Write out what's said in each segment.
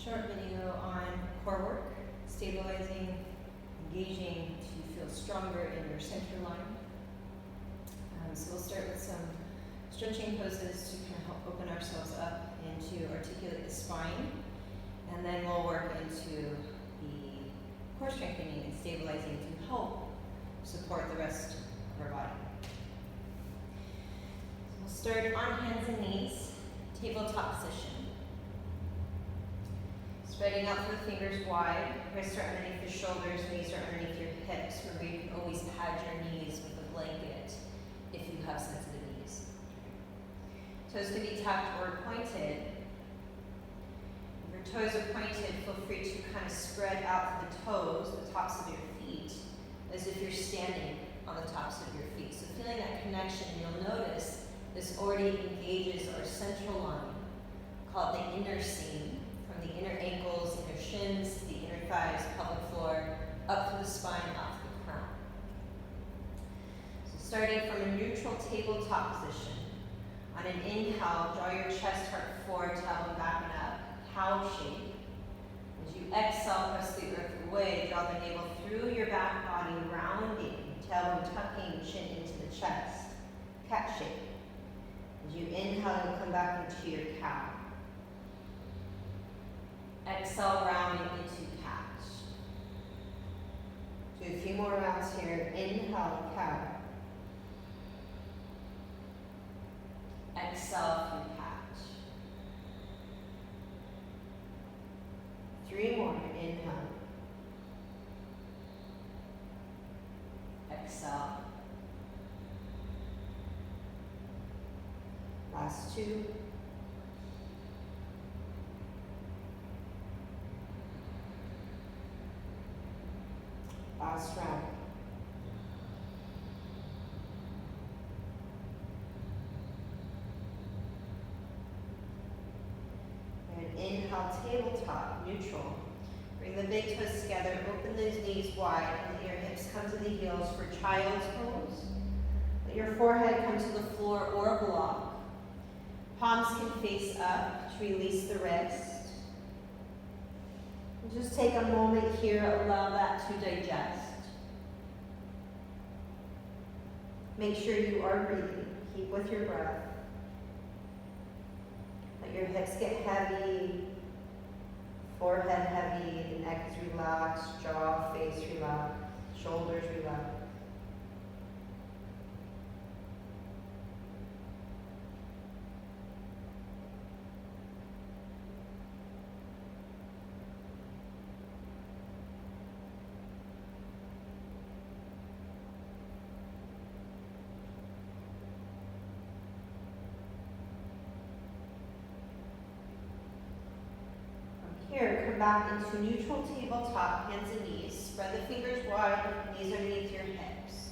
short video on core work, stabilizing, engaging to feel stronger in your center line. So we'll start with some stretching poses to kind of help open ourselves up and to articulate the spine. And then we'll work into the core strengthening and stabilizing to help support the rest of our body. So we'll start on hands and knees, tabletop position. Spreading out the fingers wide, wrists are underneath the shoulders, knees are underneath your hips. Remember, you can always pad your knees with a blanket if you have sensitive knees. Toes can be tucked or pointed. If your toes are pointed, feel free to kind of spread out the toes, the tops of your feet, as if you're standing on the tops of your feet. So feeling that connection, you'll notice this already engages our central line, called the inner seam. From the inner ankles, inner shins, the inner thighs, pelvic floor, up through the spine, out through the crown. So starting from a neutral tabletop position. On an inhale, draw your chest heart forward, tailbone back and up, cow shape. As you exhale, press the earth away, draw the navel through your back body, rounding, tailbone tucking, chin into the chest, cat shape. As you inhale, you'll come back into your cow. Exhale, rounding into cat. Do a few more rounds here. Inhale, cow. Exhale through cat. 3 more. Inhale. Exhale. Last 2. Last round. And inhale, tabletop, neutral. Bring the big toes together, open those knees wide, and let your hips come to the heels for child's pose. Let your forehead come to the floor or block. Palms can face up to release the wrist. Just take a moment here, allow that to digest. Make sure you are breathing. Keep with your breath. Let your hips get heavy, forehead heavy, the neck is relaxed, jaw, face relaxed, shoulders relaxed. Here, come back into neutral tabletop, hands and knees. Spread the fingers wide, knees underneath your hips.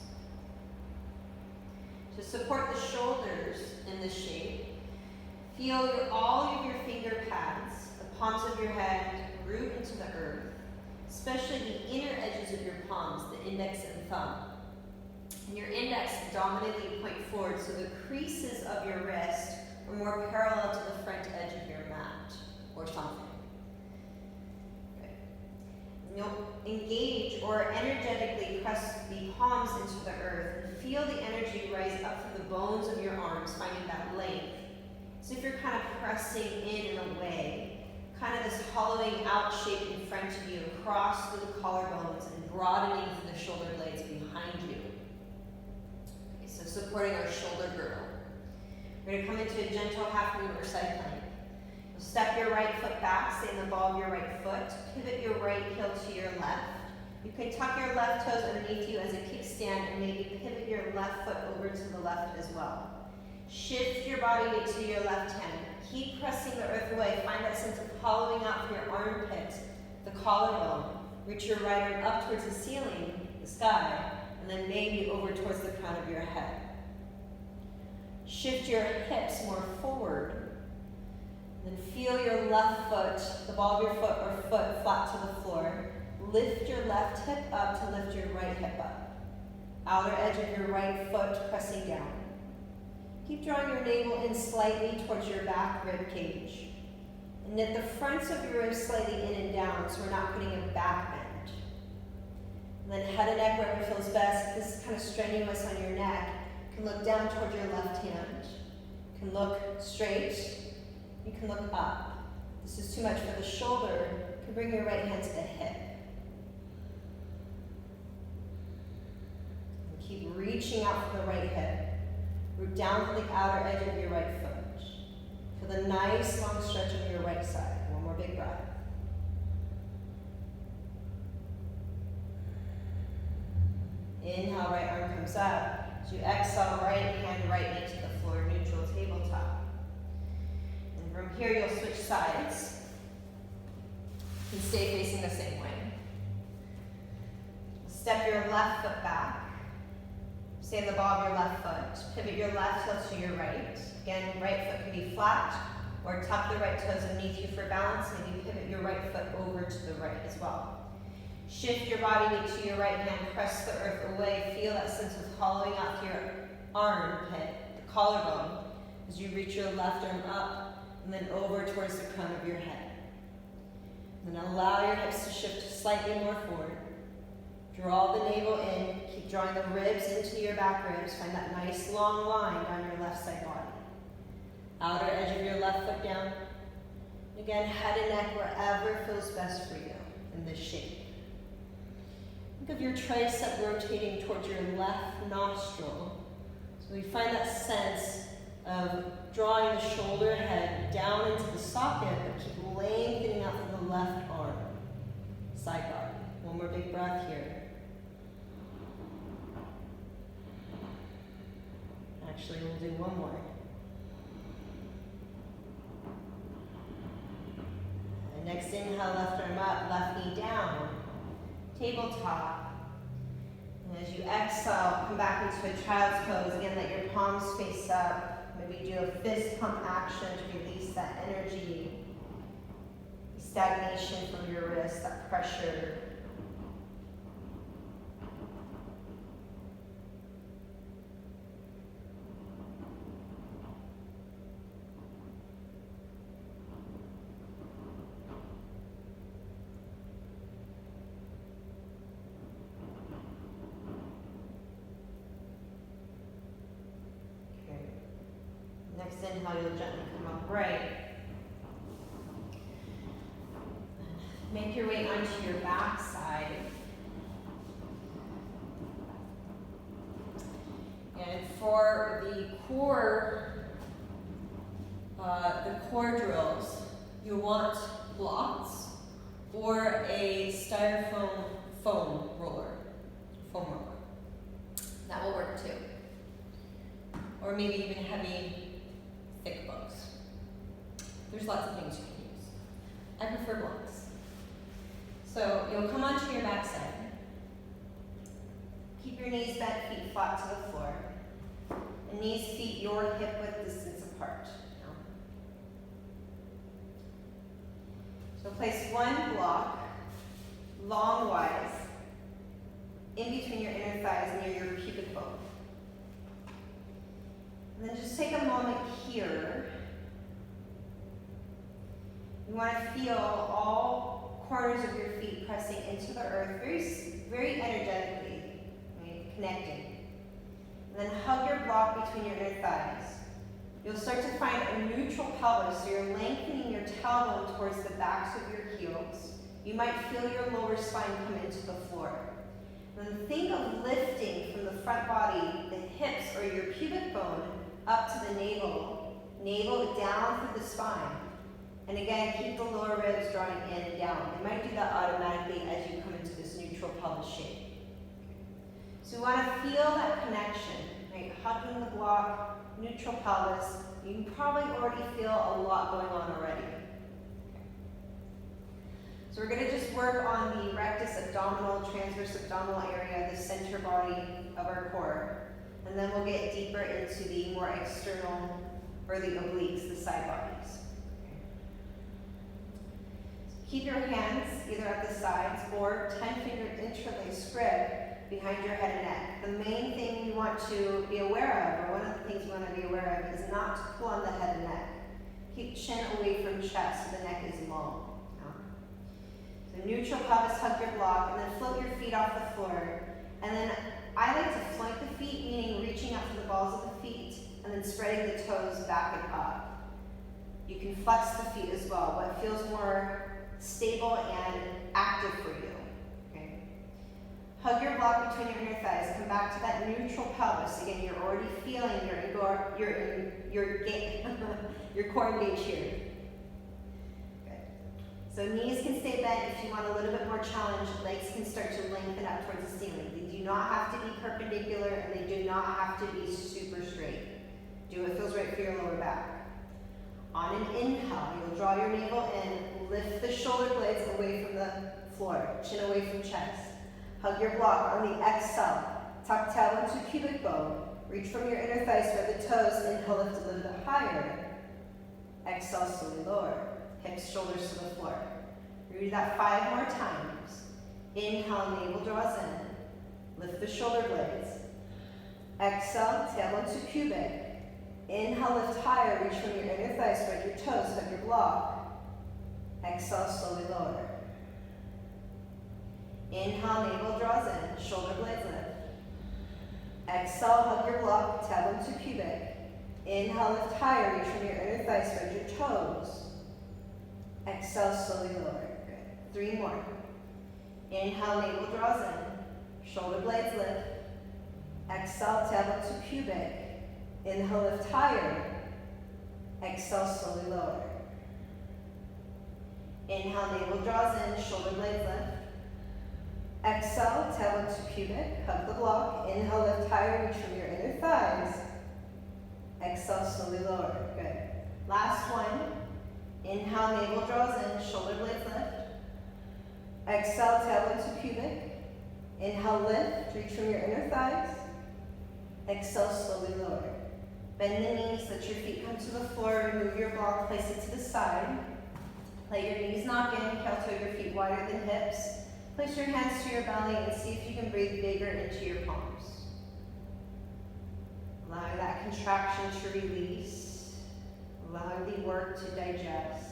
To support the shoulders in this shape, feel all of your finger pads, the palms of your hand root into the earth, especially the inner edges of your palms, the index and thumb. And your index dominantly point forward, so the creases of your wrist are more parallel to the front edge of your mat or something. You'll engage or energetically press the palms into the earth and feel the energy rise up from the bones of your arms, finding that length. So if you're kind of pressing in and away, kind of this hollowing out shape in front of you, across through the collarbones and broadening through the shoulder blades behind you. Okay, so supporting our shoulder girdle. We're going to come into a gentle half moon or side plank. Step your right foot back, stay in the ball of your right foot. Pivot your right heel to your left. You can tuck your left toes underneath you as a kickstand and maybe pivot your left foot over to the left as well. Shift your body weight to your left hand. Keep pressing the earth away. Find that sense of hollowing out from your armpit, the collarbone. Reach your right arm up towards the ceiling, the sky, and then maybe over towards the crown of your head. Shift your hips more forward. Then feel your left foot, the ball of your foot or foot flat to the floor. Lift your left hip up to lift your right hip up. Outer edge of your right foot pressing down. Keep drawing your navel in slightly towards your back rib cage. And knit the fronts of your ribs slightly in and down so we're not putting a back bend. And then head and neck wherever feels best. If this is kind of strenuous on your neck, you can look down toward your left hand. You can look straight. You can look up. If this is too much for the shoulder, you can bring your right hand to the hip. And keep reaching out from the right hip. Root down to the outer edge of your right foot. Feel the nice long stretch on your right side. One more big breath. Inhale, right arm comes up. As you exhale, right hand, right knee to the floor, neutral tabletop. And from here, you'll switch sides and stay facing the same way. Step your left foot back. Stay in the ball of your left foot. Pivot your left heel to your right. Again, right foot can be flat, or tuck the right toes underneath you for balance. Maybe pivot your right foot over to the right as well. Shift your body weight to your right hand. Press the earth away. Feel that sense of hollowing out to your armpit, the collarbone, as you reach your left arm up and then over towards the crown of your head. And then allow your hips to shift slightly more forward. Draw the navel in. Keep drawing the ribs into your back ribs. Find that nice long line down your left side body. Outer edge of your left foot down. Again, head and neck wherever feels best for you in this shape. Think of your tricep rotating towards your left nostril. So we find that sense of drawing the shoulder head down into the socket, but keep lengthening out from the left arm. Side body. One more big breath here. Actually, we'll do one more. And next inhale, left arm up, left knee down. Tabletop. And as you exhale, come back into a child's pose. Again, let your palms face up. Maybe do a fist pump action to release that energy, stagnation from your wrist, that pressure. Next inhale, you'll gently come upright. Make your way onto your back side. And for the core drills, you want blocks or a styrofoam foam roller. That will work too. Or maybe even heavy, thick books. There's lots of things you can use. I prefer blocks. So you'll come onto your backside. Keep your knees bent, feet flat to the floor. And knees, feet, your hip width distance apart. So place one block, long-wise, in between your inner thighs near your pubic bone. And then just take a moment here. You want to feel all corners of your feet pressing into the earth very energetically, right? Connecting. And then hug your block between your inner thighs. You'll start to find a neutral pelvis, so you're lengthening your tailbone towards the backs of your heels. You might feel your lower spine come into the floor. Then think of lifting from the front body, the hips or your pubic bone, up to the navel down through the spine. And again, keep the lower ribs drawing in and down. You might do that automatically as you come into this neutral pelvis shape. So we want to feel that connection, right? Hugging the block, neutral pelvis. You can probably already feel a lot going on already. So we're going to just work on the rectus abdominal, transverse abdominal area, the center body of our core. And then we'll get deeper into the more external, or the obliques, the side bodies. Keep your hands either at the sides or 10-fingered interlaced grip behind your head and neck. The main thing you want to be aware of, or one of the things you want to be aware of, is not to pull on the head and neck. Keep chin away from chest so the neck is long. So neutral pelvis, hug your block, and then float your feet off the floor. And then I like to flank the feet, meaning reaching up to the balls of the feet, and then spreading the toes back and up. You can flex the feet as well, what feels more stable and active for you. Okay. Hug your block between your inner thighs. Come back to that neutral pelvis. Again, you're already feeling your core engage here. Good. So knees can stay bent if you want a little bit more challenge. Legs can start to lengthen up towards the ceiling. They do not have to be perpendicular, and they do not have to be super straight. Do what feels right for your lower back. On an inhale, you'll draw your navel in, lift the shoulder blades away from the floor, chin away from chest. Hug your block. On the exhale, tuck tail into cubic bone. Reach from your inner thighs, spread the toes, inhale, lift a little bit higher. Exhale, slowly lower. Hips, shoulders to the floor. Do that 5 more times. Inhale, navel draws in. Lift the shoulder blades. Exhale, tail into cubic. Inhale, lift higher, reach from your inner thighs, spread your toes, hug your block. Exhale, slowly lower. Inhale, navel draws in, shoulder blades lift. Exhale, hug your block, tail into cubic. Inhale, lift higher, reach from your inner thighs, spread your toes. Exhale, slowly lower. Good. 3 more. Inhale, navel draws in, shoulder blades lift. Exhale, tail into cubic. Inhale, lift higher. Exhale, slowly lower. Inhale, navel draws in, shoulder blades lift. Exhale, tail into pubic, hug the block. Inhale, lift higher, reach from your inner thighs. Exhale, slowly lower. Good. Last one. Inhale, navel draws in, shoulder blades lift. Exhale, tail into pubic. Inhale, lift, reach from your inner thighs. Exhale, slowly lower. Bend the knees, let your feet come to the floor, remove your block, place it to the side. Let your knees knock in, heel toe your feet wider than hips. Place your hands to your belly and see if you can breathe bigger into your palms. Allow that contraction to release. Allow the work to digest.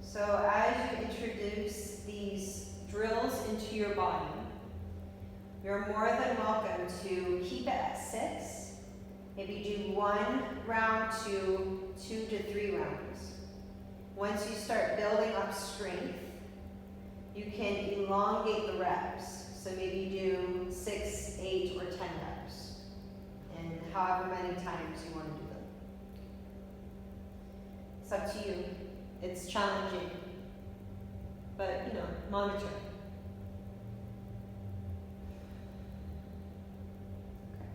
So as you introduce these drills into your body, you're more than welcome to keep it at 6. Maybe do 1 round to 2 to 3 rounds. Once you start building up strength, you can elongate the reps. So maybe do 6, 8, or 10 reps, and however many times you want to do them. It's up to you. It's challenging, but monitor. Okay.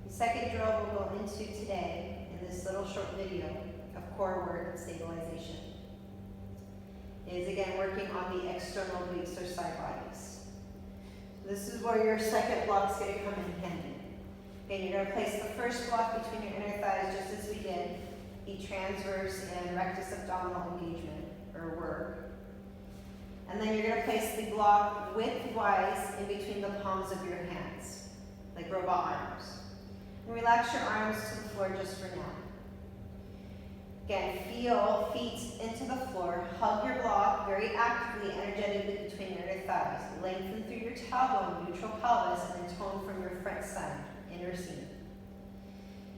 The second drill we'll go into today in this little short video of core work and stabilization is again working on the external obliques or side bodies. So this is where your second block is going to come in handy. Okay, you're going to place the first block between your inner thighs just as we did. The transverse and rectus abdominal engagement or work. And then you're going to place the block width-wise in between the palms of your hands, like robot arms. And relax your arms to the floor just for now. Again, feel feet into the floor. Hug your block very actively, energetically between your inner thighs. Lengthen through your tailbone, neutral pelvis, and then tone from your front side, inner seam.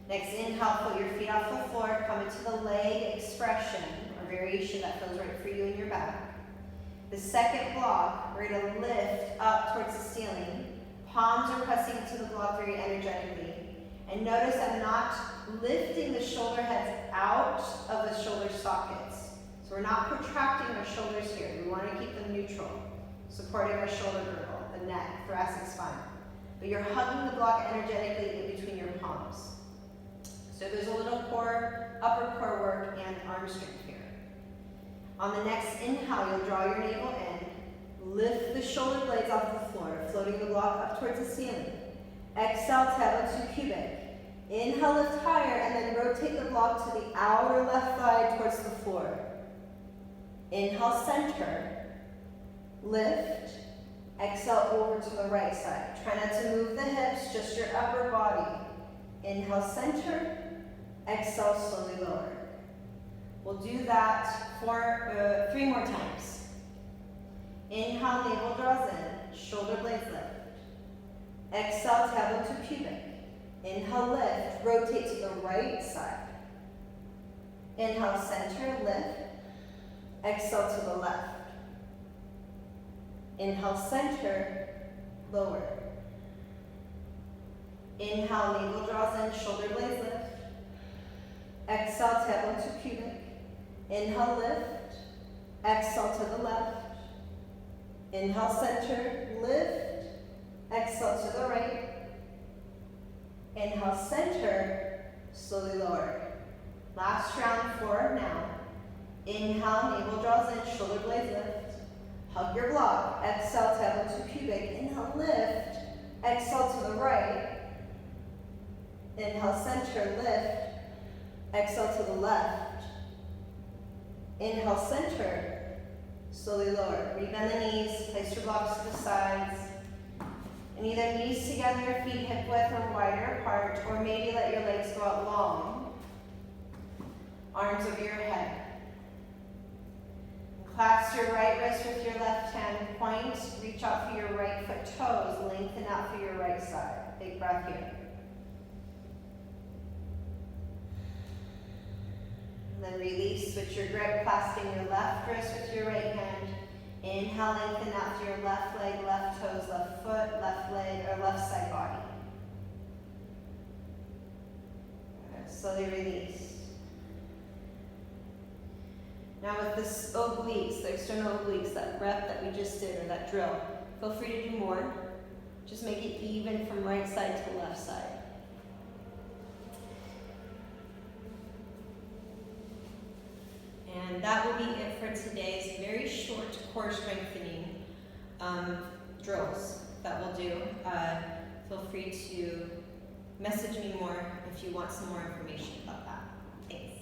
Next, inhale, put your feet off the floor, come into the leg expression or variation that feels right for you in your back. The second block, we're going to lift up towards the ceiling. Palms are pressing into the block very energetically. And notice I'm not lifting the shoulder heads out of the shoulder sockets. So we're not protracting our shoulders here. We want to keep them neutral, supporting our shoulder girdle, the neck, thoracic spine. But you're hugging the block energetically in between your palms. So there's a little upper core work and arm strength here. On the next inhale, you'll draw your navel in, lift the shoulder blades off the floor, floating the block up towards the ceiling. Exhale, tail into cubic. Inhale, lift higher, and then rotate the block to the outer left thigh towards the floor. Inhale, center. Lift. Exhale over to the right side. Try not to move the hips, just your upper body. Inhale, center. Exhale, slowly lower. We'll do that for 3 more times. Inhale, navel draws in, shoulder blades lift. Exhale, tailbone to pubic. Inhale, lift, rotate to the right side. Inhale, center, lift. Exhale to the left. Inhale, center, lower. Inhale, navel draws in, shoulder blades lift. Exhale, tailbone to pubic. Inhale, lift. Exhale to the left. Inhale, center, lift. Exhale to the right. Inhale, center, slowly lower. Last round, 4 now. Inhale, navel draws in, shoulder blades lift. Hug your block. Exhale, tailbone to pubic. Inhale, lift. Exhale to the right. Inhale, center, lift. Exhale to the left. Inhale, center. Slowly lower. Rebend the knees. Place your blocks to the sides. And either knees together, feet hip width or wider apart, or maybe let your legs go out long. Arms over your head. Clasp your right wrist with your left hand. Point. Reach out for your right foot toes. Lengthen out for your right side. Big breath here. And then release. Switch your grip, clasping your left wrist with your right hand. Inhale, lengthen out to your left leg, left toes, left foot, left leg, or left side body. Okay, slowly release. Now with this obliques, the external obliques, that rep that we just did, or that drill, feel free to do more. Just make it even from right side to left side. And that will be it for today's very short core strengthening drills that we'll do. Feel free to message me more if you want some more information about that. Thanks.